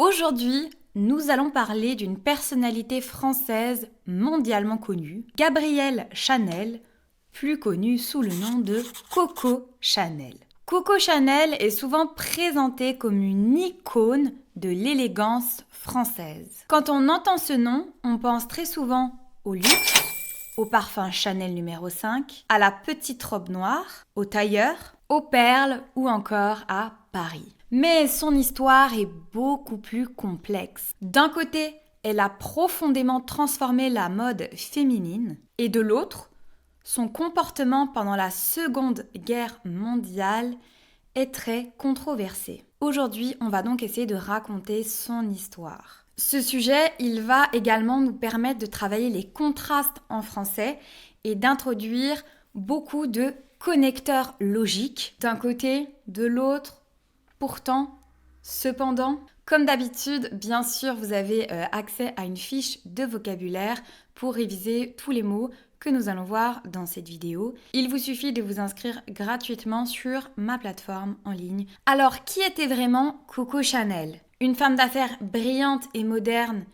Aujourd'hui, nous allons parler d'une personnalité française mondialement connue, Gabrielle Chanel, plus connue sous le nom de Coco Chanel. Coco Chanel est souvent présentée comme une icône de l'élégance française. Quand on entend ce nom, on pense très souvent au luxe, au parfum Chanel numéro 5, à la petite robe noire, au tailleur, aux perles ou encore à Paris. Mais son histoire est beaucoup plus complexe. D'un côté, elle a profondément transformé la mode féminine et de l'autre, son comportement pendant la Seconde Guerre mondiale est très controversé. Aujourd'hui, on va donc essayer de raconter son histoire. Ce sujet, il va également nous permettre de travailler les contrastes en français et d'introduire beaucoup de connecteurs logiques d'un côté, de l'autre, pourtant, cependant. Comme d'habitude, bien sûr, vous avez accès à une fiche de vocabulaire pour réviser tous les mots que nous allons voir dans cette vidéo. Il vous suffit de vous inscrire gratuitement sur ma plateforme en ligne. Alors, qui était vraiment Coco Chanel ? Une femme d'affaires brillante et moderne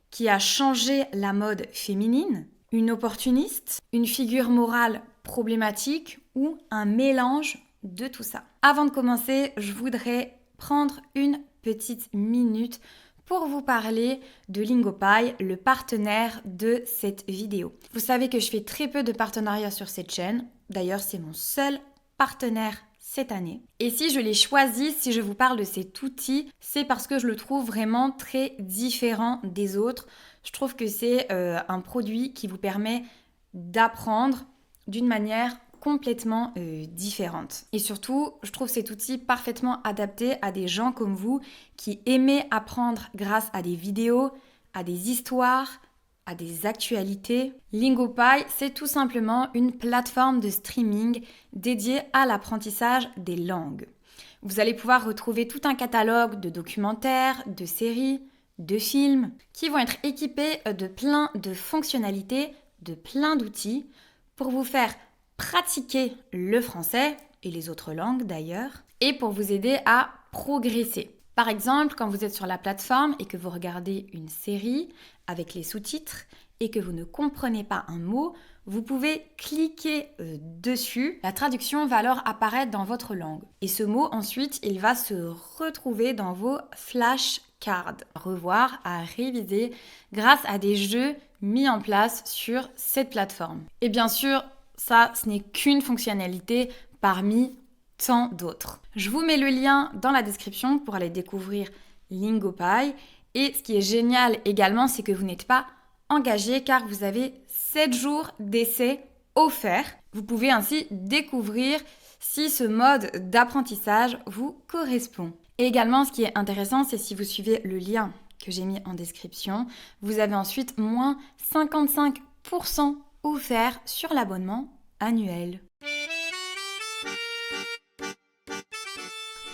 qui a changé la mode féminine ? Une opportuniste ? Une figure morale problématique ou un mélange de tout ça? Avant de commencer, je voudrais prendre une petite minute pour vous parler de Lingopie, le partenaire de cette vidéo. Vous savez que je fais très peu de partenariats sur cette chaîne. D'ailleurs, c'est mon seul partenaire cette année. Et si je l'ai choisi, si je vous parle de cet outil, c'est parce que je le trouve vraiment très différent des autres. Je trouve que c'est un produit qui vous permet d'apprendre d'une manière complètement différente. Et surtout, je trouve cet outil parfaitement adapté à des gens comme vous qui aimez apprendre grâce à des vidéos, à des histoires, à des actualités. Lingopie, c'est tout simplement une plateforme de streaming dédiée à l'apprentissage des langues. Vous allez pouvoir retrouver tout un catalogue de documentaires, de séries, de films qui vont être équipés de plein de fonctionnalités, de plein d'outils pour vous faire pratiquer le français et les autres langues d'ailleurs, et pour vous aider à progresser. Par exemple, quand vous êtes sur la plateforme et que vous regardez une série avec les sous-titres et que vous ne comprenez pas un mot, vous pouvez cliquer dessus. La traduction va alors apparaître dans votre langue. Et ce mot, ensuite, il va se retrouver dans vos flashcards. À revoir, à réviser grâce à des jeux mis en place sur cette plateforme. Et bien sûr, ça, ce n'est qu'une fonctionnalité parmi tant d'autres. Je vous mets le lien dans la description pour aller découvrir Lingopie. Et ce qui est génial également, c'est que vous n'êtes pas engagé car vous avez 7 jours d'essai offerts. Vous pouvez ainsi découvrir si ce mode d'apprentissage vous correspond. Et également, ce qui est intéressant, c'est si vous suivez le lien que j'ai mis en description, vous avez ensuite moins 55% offert sur l'abonnement annuel.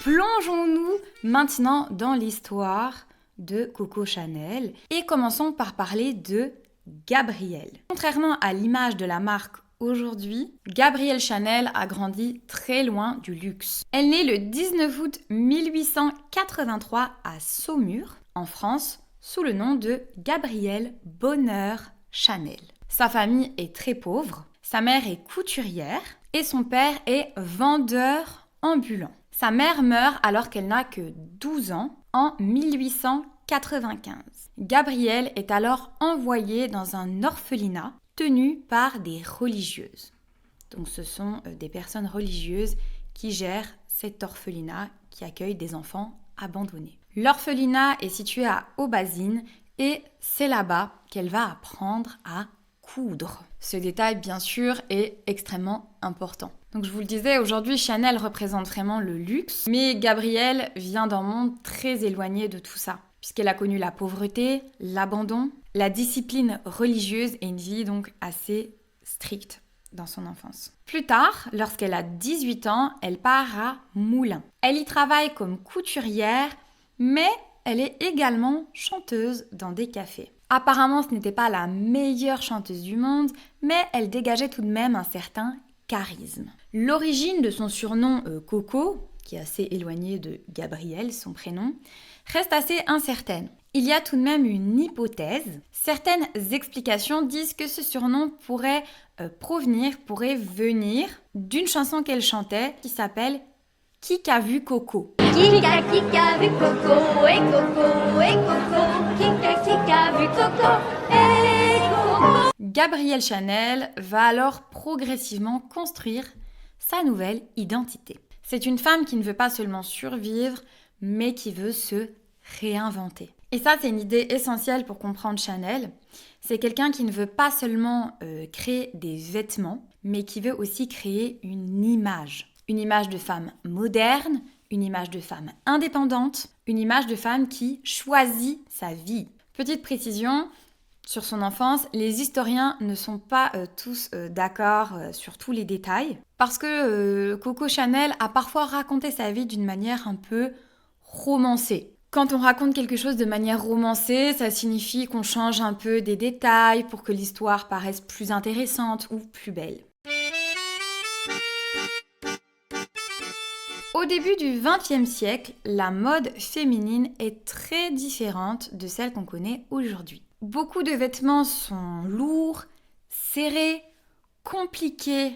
Plongeons-nous maintenant dans l'histoire de Coco Chanel et commençons par parler de Gabrielle. Contrairement à l'image de la marque aujourd'hui, Gabrielle Chanel a grandi très loin du luxe. Elle naît le 19 août 1883 à Saumur, en France, sous le nom de Gabrielle Bonheur Chanel. Sa famille est très pauvre, sa mère est couturière et son père est vendeur ambulant. Sa mère meurt alors qu'elle n'a que 12 ans en 1895. Gabrielle est alors envoyée dans un orphelinat tenu par des religieuses. Donc ce sont des personnes religieuses qui gèrent cet orphelinat qui accueille des enfants abandonnés. L'orphelinat est situé à Aubazine et c'est là-bas qu'elle va apprendre à coudre. Ce détail, bien sûr, est extrêmement important. Donc je vous le disais, aujourd'hui, Chanel représente vraiment le luxe, mais Gabrielle vient d'un monde très éloigné de tout ça, puisqu'elle a connu la pauvreté, l'abandon, la discipline religieuse et une vie donc assez stricte dans son enfance. Plus tard, lorsqu'elle a 18 ans, elle part à Moulins. Elle y travaille comme couturière, mais elle est également chanteuse dans des cafés. Apparemment, ce n'était pas la meilleure chanteuse du monde, mais elle dégageait tout de même un certain charisme. L'origine de son surnom Coco, qui est assez éloigné de Gabrielle, son prénom, reste assez incertaine. Il y a tout de même une hypothèse. Certaines explications disent que ce surnom pourrait venir d'une chanson qu'elle chantait qui s'appelle « Qui qu'a vu Coco ». Kika vu Coco et Coco et Coco. Kika vu Coco et Coco. Gabrielle Chanel va alors progressivement construire sa nouvelle identité. C'est une femme qui ne veut pas seulement survivre, mais qui veut se réinventer. Et ça, c'est une idée essentielle pour comprendre Chanel. C'est quelqu'un qui ne veut pas seulement créer des vêtements, mais qui veut aussi créer une image. Une image de femme moderne, une image de femme indépendante, une image de femme qui choisit sa vie. Petite précision, sur son enfance, les historiens ne sont pas tous d'accord sur tous les détails, parce que Coco Chanel a parfois raconté sa vie d'une manière un peu romancée. Quand on raconte quelque chose de manière romancée, ça signifie qu'on change un peu des détails pour que l'histoire paraisse plus intéressante ou plus belle. Au début du XXe siècle, la mode féminine est très différente de celle qu'on connaît aujourd'hui. Beaucoup de vêtements sont lourds, serrés, compliqués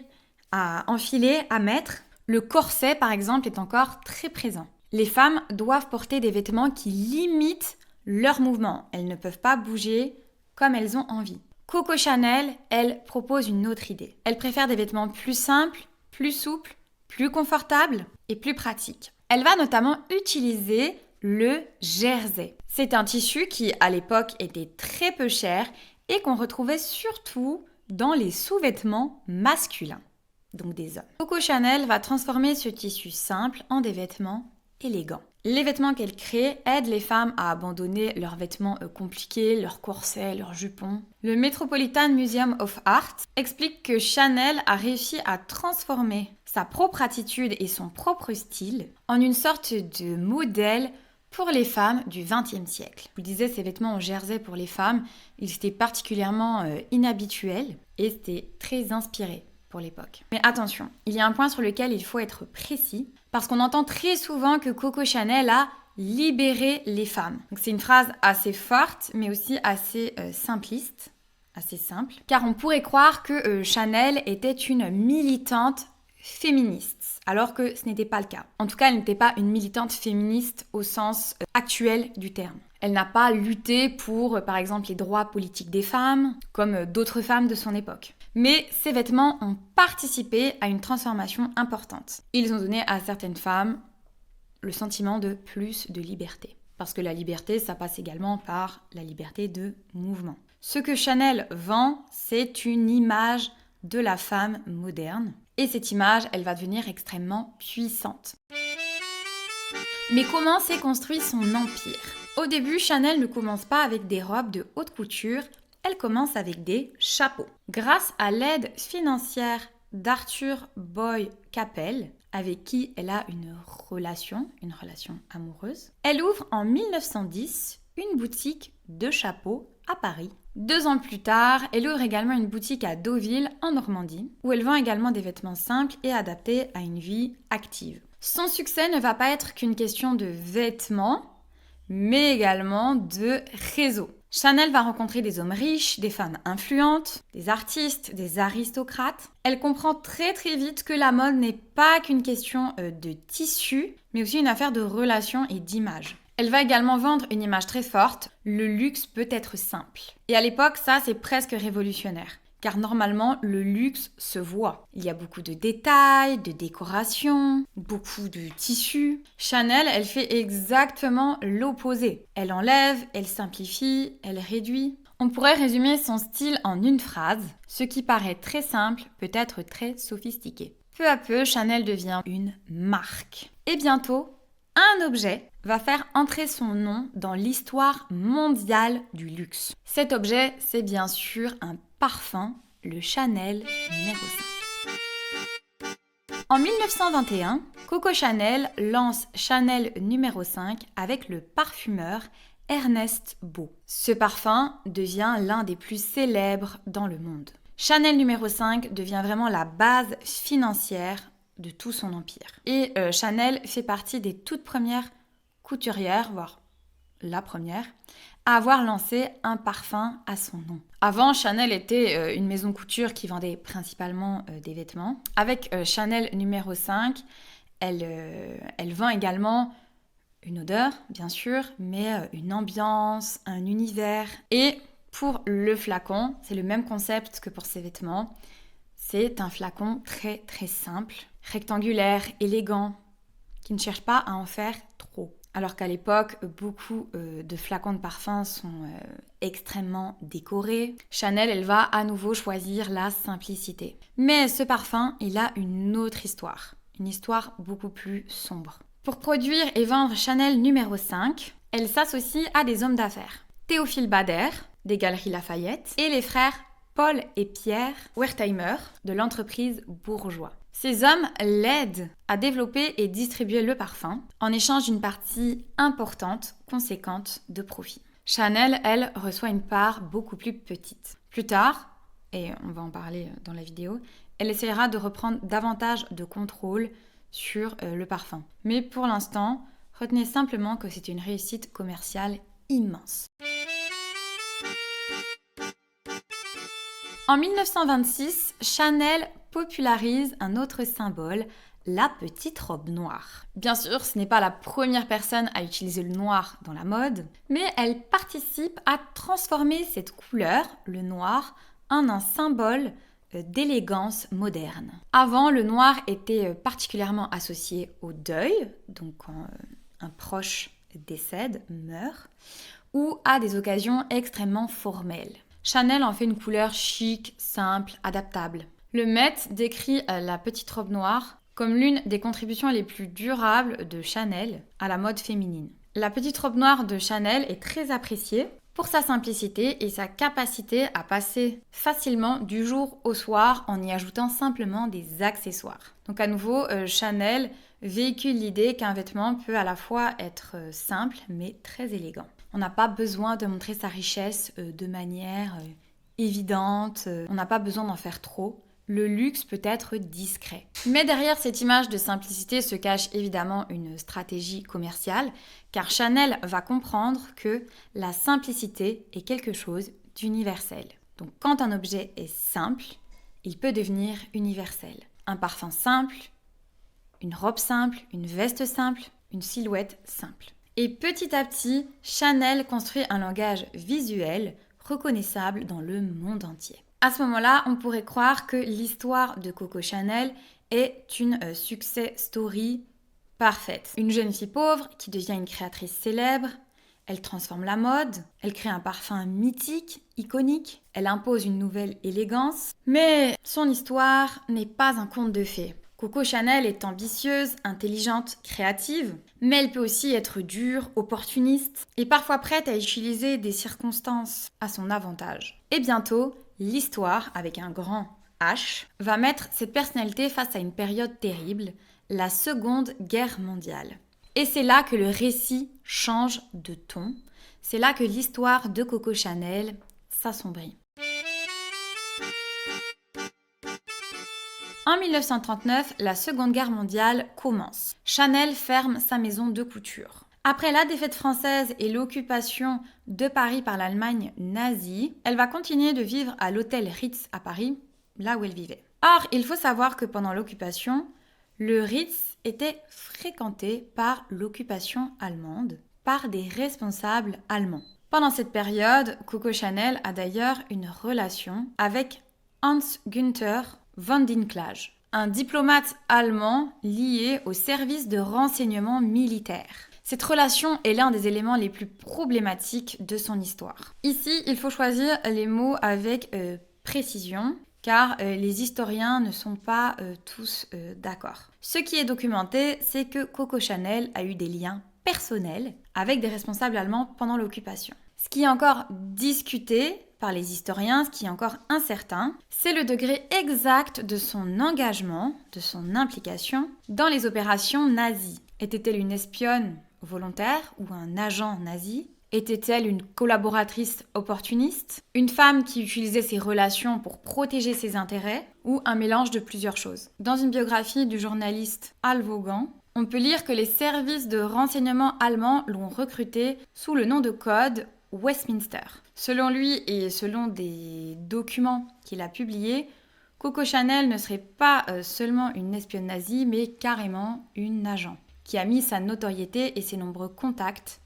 à enfiler, à mettre. Le corset, par exemple, est encore très présent. Les femmes doivent porter des vêtements qui limitent leurs mouvements. Elles ne peuvent pas bouger comme elles ont envie. Coco Chanel, elle, propose une autre idée. Elle préfère des vêtements plus simples, plus souples, plus confortables et plus pratiques. Elle va notamment utiliser le jersey. C'est un tissu qui, à l'époque, était très peu cher et qu'on retrouvait surtout dans les sous-vêtements masculins, donc des hommes. Coco Chanel va transformer ce tissu simple en des vêtements élégants. Les vêtements qu'elle crée aident les femmes à abandonner leurs vêtements compliqués, leurs corsets, leurs jupons. Le Metropolitan Museum of Art explique que Chanel a réussi à transformer sa propre attitude et son propre style en une sorte de modèle pour les femmes du XXe siècle. Je vous disais, ces vêtements en jersey pour les femmes, ils étaient particulièrement inhabituels et c'était très inspiré pour l'époque. Mais attention, il y a un point sur lequel il faut être précis, parce qu'on entend très souvent que Coco Chanel a libéré les femmes. Donc c'est une phrase assez forte, mais aussi assez simpliste, assez simple, car on pourrait croire que Chanel était une militante féministe, alors que ce n'était pas le cas. En tout cas, elle n'était pas une militante féministe au sens actuel du terme. Elle n'a pas lutté pour, par exemple, les droits politiques des femmes, comme d'autres femmes de son époque. Mais ces vêtements ont participé à une transformation importante. Ils ont donné à certaines femmes le sentiment de plus de liberté. Parce que la liberté, ça passe également par la liberté de mouvement. Ce que Chanel vend, c'est une image de la femme moderne. Et cette image, elle va devenir extrêmement puissante. Mais comment s'est construit son empire ? Au début, Chanel ne commence pas avec des robes de haute couture, elle commence avec des chapeaux. Grâce à l'aide financière d'Arthur Boy Capel, avec qui elle a une relation amoureuse, elle ouvre en 1910 une boutique de chapeaux à Paris. 2 ans plus tard, elle ouvre également une boutique à Deauville, en Normandie, où elle vend également des vêtements simples et adaptés à une vie active. Son succès ne va pas être qu'une question de vêtements, mais également de réseau. Chanel va rencontrer des hommes riches, des femmes influentes, des artistes, des aristocrates. Elle comprend très très vite que la mode n'est pas qu'une question de tissu, mais aussi une affaire de relations et d'image. Elle va également vendre une image très forte, le luxe peut être simple. Et à l'époque, ça c'est presque révolutionnaire, car normalement le luxe se voit. Il y a beaucoup de détails, de décorations, beaucoup de tissus. Chanel, elle fait exactement l'opposé. Elle enlève, elle simplifie, elle réduit. On pourrait résumer son style en une phrase. Ce qui paraît très simple peut être très sophistiqué. Peu à peu, Chanel devient une marque. Et bientôt, un objet va faire entrer son nom dans l'histoire mondiale du luxe. Cet objet, c'est bien sûr un parfum, le Chanel numéro 5. En 1921, Coco Chanel lance Chanel numéro 5 avec le parfumeur Ernest Beau. Ce parfum devient l'un des plus célèbres dans le monde. Chanel numéro 5 devient vraiment la base financière de tout son empire. Et Chanel fait partie des toutes premières couturières, voire la première, à avoir lancé un parfum à son nom. Avant, Chanel était une maison couture qui vendait principalement des vêtements. Avec Chanel numéro 5, elle vend également une odeur, bien sûr, mais une ambiance, un univers. Et pour le flacon, c'est le même concept que pour ses vêtements. C'est un flacon très très simple, rectangulaire, élégant, qui ne cherche pas à en faire trop. Alors qu'à l'époque, beaucoup de flacons de parfum sont extrêmement décorés. Chanel, elle va à nouveau choisir la simplicité. Mais ce parfum, il a une autre histoire. Une histoire beaucoup plus sombre. Pour produire et vendre Chanel numéro 5, elle s'associe à des hommes d'affaires. Théophile Bader, des Galeries Lafayette, et les frères Paul et Pierre Wertheimer, de l'entreprise Bourgeois. Ces hommes l'aident à développer et distribuer le parfum en échange d'une partie importante, conséquente de profit. Chanel, elle, reçoit une part beaucoup plus petite. Plus tard, et on va en parler dans la vidéo, elle essaiera de reprendre davantage de contrôle sur le parfum. Mais pour l'instant, retenez simplement que c'est une réussite commerciale immense. En 1926, Chanel popularise un autre symbole, la petite robe noire. Bien sûr, ce n'est pas la première personne à utiliser le noir dans la mode, mais elle participe à transformer cette couleur, le noir, en un symbole d'élégance moderne. Avant, le noir était particulièrement associé au deuil, donc quand un proche décède, meurt, ou à des occasions extrêmement formelles. Chanel en fait une couleur chic, simple, adaptable. Le Met décrit la petite robe noire comme l'une des contributions les plus durables de Chanel à la mode féminine. La petite robe noire de Chanel est très appréciée pour sa simplicité et sa capacité à passer facilement du jour au soir en y ajoutant simplement des accessoires. Donc à nouveau, Chanel véhicule l'idée qu'un vêtement peut à la fois être simple mais très élégant. On n'a pas besoin de montrer sa richesse de manière évidente, on n'a pas besoin d'en faire trop. Le luxe peut être discret. Mais derrière cette image de simplicité se cache évidemment une stratégie commerciale, car Chanel va comprendre que la simplicité est quelque chose d'universel. Donc quand un objet est simple, il peut devenir universel. Un parfum simple, une robe simple, une veste simple, une silhouette simple. Et petit à petit, Chanel construit un langage visuel reconnaissable dans le monde entier. À ce moment-là, on pourrait croire que l'histoire de Coco Chanel est une success story parfaite. Une jeune fille pauvre qui devient une créatrice célèbre, elle transforme la mode, elle crée un parfum mythique, iconique, elle impose une nouvelle élégance, mais son histoire n'est pas un conte de fées. Coco Chanel est ambitieuse, intelligente, créative, mais elle peut aussi être dure, opportuniste et parfois prête à utiliser des circonstances à son avantage. Et bientôt, l'histoire, avec un grand H, va mettre cette personnalité face à une période terrible, la Seconde Guerre mondiale. Et c'est là que le récit change de ton, c'est là que l'histoire de Coco Chanel s'assombrit. En 1939, la Seconde Guerre mondiale commence. Chanel ferme sa maison de couture. Après la défaite française et l'occupation de Paris par l'Allemagne nazie, elle va continuer de vivre à l'hôtel Ritz à Paris, là où elle vivait. Or, il faut savoir que pendant l'occupation, le Ritz était fréquenté par l'occupation allemande, par des responsables allemands. Pendant cette période, Coco Chanel a d'ailleurs une relation avec Hans Günther von Dinklage, un diplomate allemand lié au service de renseignement militaire. Cette relation est l'un des éléments les plus problématiques de son histoire. Ici, il faut choisir les mots avec précision, car les historiens ne sont pas tous d'accord. Ce qui est documenté, c'est que Coco Chanel a eu des liens personnels avec des responsables allemands pendant l'occupation. Ce qui est encore discuté par les historiens, ce qui est encore incertain, c'est le degré exact de son engagement, de son implication dans les opérations nazies. Était-elle une espionne volontaire ou un agent nazi ? Était-elle une collaboratrice opportuniste ? Une femme qui utilisait ses relations pour protéger ses intérêts ? Ou un mélange de plusieurs choses ? Dans une biographie du journaliste Al Vaughan, on peut lire que les services de renseignement allemands l'ont recruté sous le nom de code Westminster. Selon lui et selon des documents qu'il a publiés, Coco Chanel ne serait pas seulement une espionne nazie, mais carrément une agent, qui a mis sa notoriété et ses nombreux contacts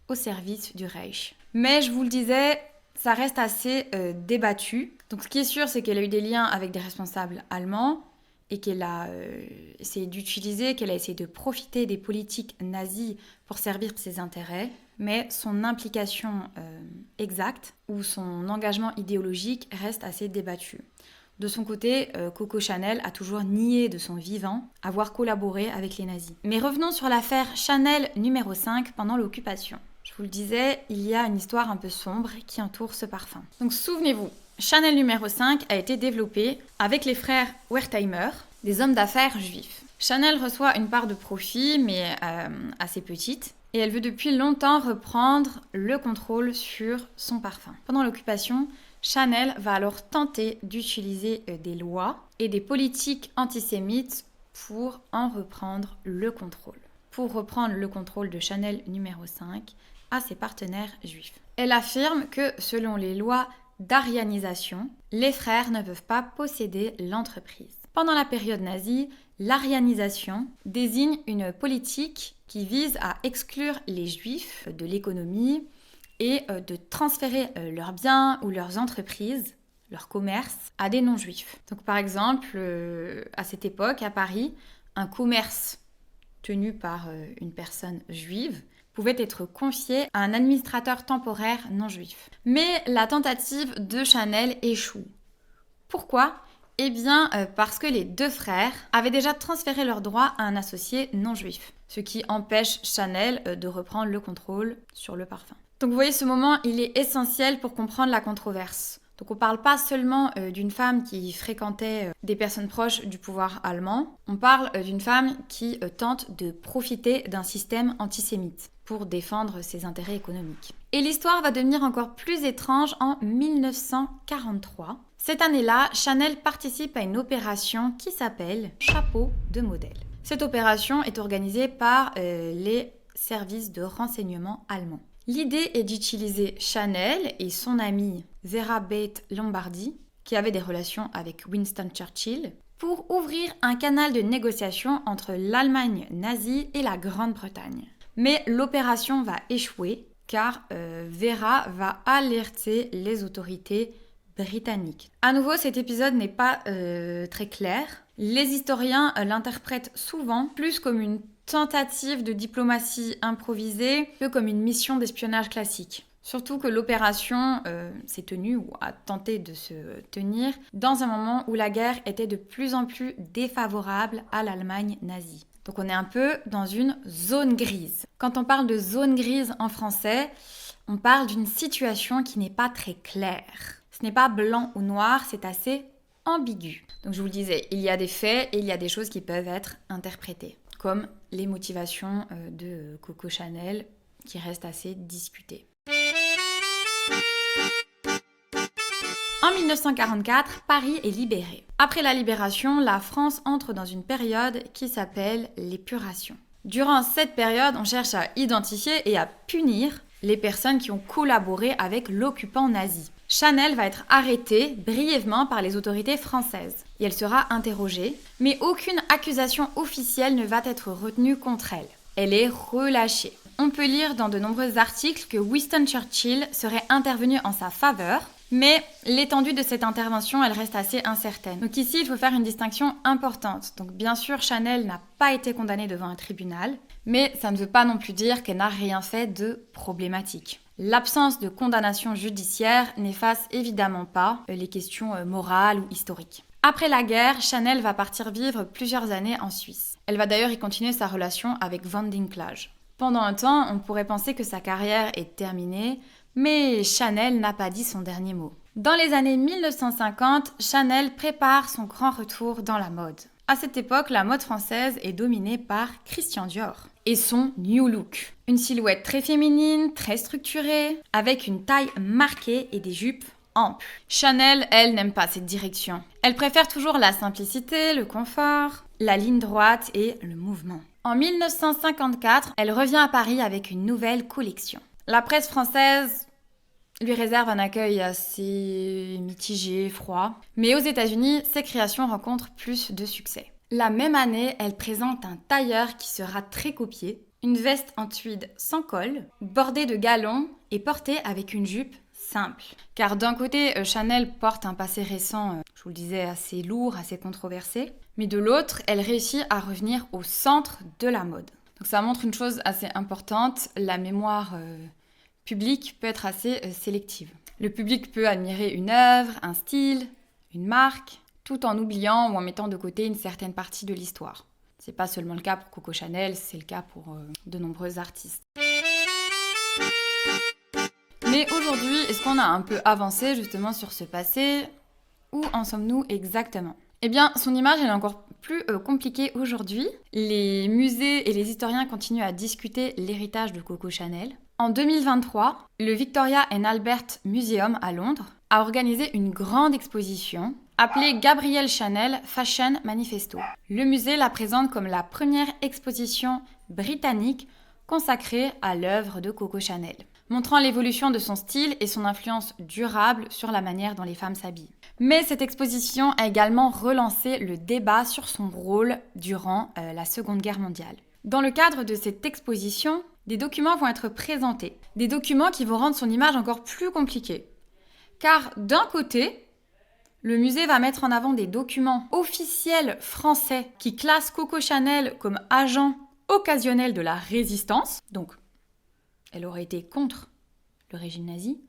au service du Reich. Mais je vous le disais, ça reste assez débattu. Donc ce qui est sûr, c'est qu'elle a eu des liens avec des responsables allemands et qu'elle a essayé d'utiliser, qu'elle a essayé de profiter des politiques nazies pour servir ses intérêts. Mais son implication exacte ou son engagement idéologique reste assez débattu. De son côté, Coco Chanel a toujours nié de son vivant avoir collaboré avec les nazis. Mais revenons sur l'affaire Chanel numéro 5 pendant l'occupation. Je vous le disais, il y a une histoire un peu sombre qui entoure ce parfum. Donc souvenez-vous, Chanel numéro 5 a été développé avec les frères Wertheimer, des hommes d'affaires juifs. Chanel reçoit une part de profit, mais assez petite, et elle veut depuis longtemps reprendre le contrôle sur son parfum. Pendant l'occupation, Chanel va alors tenter d'utiliser des lois et des politiques antisémites pour en reprendre le contrôle. Pour reprendre le contrôle de Chanel numéro 5 à ses partenaires juifs. Elle affirme que selon les lois d'arianisation, les frères ne peuvent pas posséder l'entreprise. Pendant la période nazie, l'arianisation désigne une politique qui vise à exclure les juifs de l'économie et de transférer leurs biens ou leurs entreprises, leur commerce, à des non-juifs. Donc par exemple, à cette époque, à Paris, un commerce tenu par une personne juive pouvait être confié à un administrateur temporaire non-juif. Mais la tentative de Chanel échoue. Pourquoi ? Eh bien, parce que les deux frères avaient déjà transféré leurs droits à un associé non-juif, ce qui empêche Chanel de reprendre le contrôle sur le parfum. Donc vous voyez, ce moment, il est essentiel pour comprendre la controverse. Donc on ne parle pas seulement d'une femme qui fréquentait des personnes proches du pouvoir allemand, on parle d'une femme qui tente de profiter d'un système antisémite pour défendre ses intérêts économiques. Et l'histoire va devenir encore plus étrange en 1943. Cette année-là, Chanel participe à une opération qui s'appelle Chapeau de modèle. Cette opération est organisée par les services de renseignement allemands. L'idée est d'utiliser Chanel et son amie Vera Bate Lombardi, qui avait des relations avec Winston Churchill, pour ouvrir un canal de négociation entre l'Allemagne nazie et la Grande-Bretagne. Mais l'opération va échouer car Vera va alerter les autorités britanniques. À nouveau, cet épisode n'est pas très clair. Les historiens l'interprètent souvent plus comme une tentative de diplomatie improvisée que comme une mission d'espionnage classique. Surtout que l'opération s'est tenue ou a tenté de se tenir dans un moment où la guerre était de plus en plus défavorable à l'Allemagne nazie. Donc on est un peu dans une zone grise. Quand on parle de zone grise en français, on parle d'une situation qui n'est pas très claire. Ce n'est pas blanc ou noir, c'est assez ambigu. Donc je vous le disais, il y a des faits et il y a des choses qui peuvent être interprétées, comme les motivations de Coco Chanel qui restent assez discutées. En 1944, Paris est libéré. Après la libération, la France entre dans une période qui s'appelle l'épuration. Durant cette période, on cherche à identifier et à punir les personnes qui ont collaboré avec l'occupant nazi. Chanel va être arrêtée brièvement par les autorités françaises et elle sera interrogée, mais aucune accusation officielle ne va être retenue contre elle. Elle est relâchée. On peut lire dans de nombreux articles que Winston Churchill serait intervenu en sa faveur, mais l'étendue de cette intervention, elle reste assez incertaine. Donc ici, il faut faire une distinction importante. Donc bien sûr, Chanel n'a pas été condamnée devant un tribunal, mais ça ne veut pas non plus dire qu'elle n'a rien fait de problématique. L'absence de condamnation judiciaire n'efface évidemment pas les questions morales ou historiques. Après la guerre, Chanel va partir vivre plusieurs années en Suisse. Elle va d'ailleurs y continuer sa relation avec Van Dinklage. Pendant un temps, on pourrait penser que sa carrière est terminée, mais Chanel n'a pas dit son dernier mot. Dans les années 1950, Chanel prépare son grand retour dans la mode. À cette époque, la mode française est dominée par Christian Dior et son New Look. Une silhouette très féminine, très structurée, avec une taille marquée et des jupes amples. Chanel, elle, n'aime pas cette direction. Elle préfère toujours la simplicité, le confort, la ligne droite et le mouvement. En 1954, elle revient à Paris avec une nouvelle collection. La presse française lui réserve un accueil assez mitigé, froid. Mais aux États-Unis, ses créations rencontrent plus de succès. La même année, elle présente un tailleur qui sera très copié, une veste en tweed sans col, bordée de galons et portée avec une jupe simple. Car d'un côté, Chanel porte un passé récent, je vous le disais, assez lourd, assez controversé. Mais de l'autre, elle réussit à revenir au centre de la mode. Donc ça montre une chose assez importante, la mémoire public peut être assez sélective. Le public peut admirer une œuvre, un style, une marque, tout en oubliant ou en mettant de côté une certaine partie de l'histoire. C'est pas seulement le cas pour Coco Chanel, c'est le cas pour de nombreux artistes. Mais aujourd'hui, est-ce qu'on a un peu avancé justement sur ce passé? Où en sommes-nous exactement? Eh bien, son image elle est encore plus compliquée aujourd'hui. Les musées et les historiens continuent à discuter l'héritage de Coco Chanel. En 2023, le Victoria and Albert Museum à Londres a organisé une grande exposition appelée Gabrielle Chanel Fashion Manifesto. Le musée la présente comme la première exposition britannique consacrée à l'œuvre de Coco Chanel, montrant l'évolution de son style et son influence durable sur la manière dont les femmes s'habillent. Mais cette exposition a également relancé le débat sur son rôle durant la Seconde Guerre mondiale. Dans le cadre de cette exposition, des documents vont être présentés. Des documents qui vont rendre son image encore plus compliquée. Car d'un côté, le musée va mettre en avant des documents officiels français qui classent Coco Chanel comme agent occasionnel de la résistance. Donc, elle aurait été contre le régime nazi.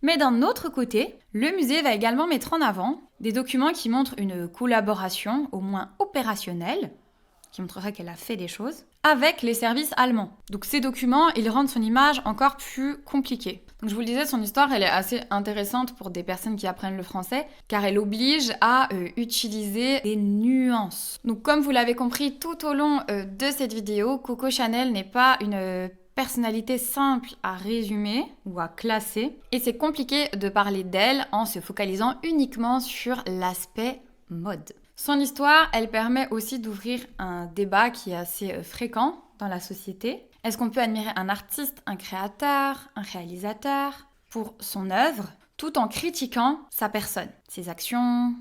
Mais d'un autre côté, le musée va également mettre en avant des documents qui montrent une collaboration, au moins opérationnelle, qui montrerait qu'elle a fait des choses, avec les services allemands. Donc ces documents, ils rendent son image encore plus compliquée. Donc je vous le disais, son histoire, elle est assez intéressante pour des personnes qui apprennent le français, car elle oblige à utiliser des nuances. Donc comme vous l'avez compris tout au long de cette vidéo, Coco Chanel n'est pas une personnalité simple à résumer ou à classer, et c'est compliqué de parler d'elle en se focalisant uniquement sur l'aspect mode. Son histoire, elle permet aussi d'ouvrir un débat qui est assez fréquent dans la société. Est-ce qu'on peut admirer un artiste, un créateur, un réalisateur pour son œuvre, tout en critiquant sa personne, ses actions,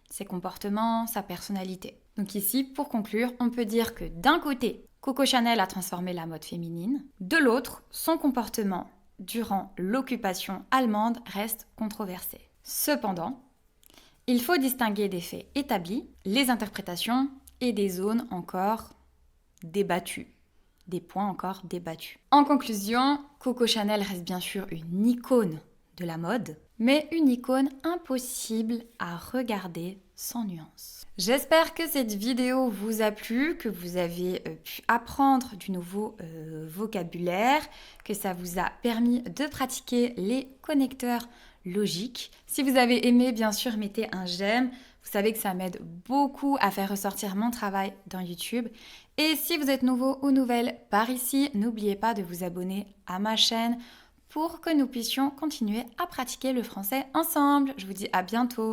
ses comportements, sa personnalité? Donc ici, pour conclure, on peut dire que d'un côté, Coco Chanel a transformé la mode féminine. De l'autre, son comportement durant l'occupation allemande reste controversé. Cependant, il faut distinguer des faits établis, les interprétations et des zones encore débattues, des points encore débattus. En conclusion, Coco Chanel reste bien sûr une icône de la mode, mais une icône impossible à regarder sans nuance. J'espère que cette vidéo vous a plu, que vous avez pu apprendre du nouveau vocabulaire, que ça vous a permis de pratiquer les connecteurs logiques. Si vous avez aimé, bien sûr, mettez un j'aime. Vous savez que ça m'aide beaucoup à faire ressortir mon travail dans YouTube. Et si vous êtes nouveau ou nouvelle par ici, n'oubliez pas de vous abonner à ma chaîne pour que nous puissions continuer à pratiquer le français ensemble. Je vous dis à bientôt.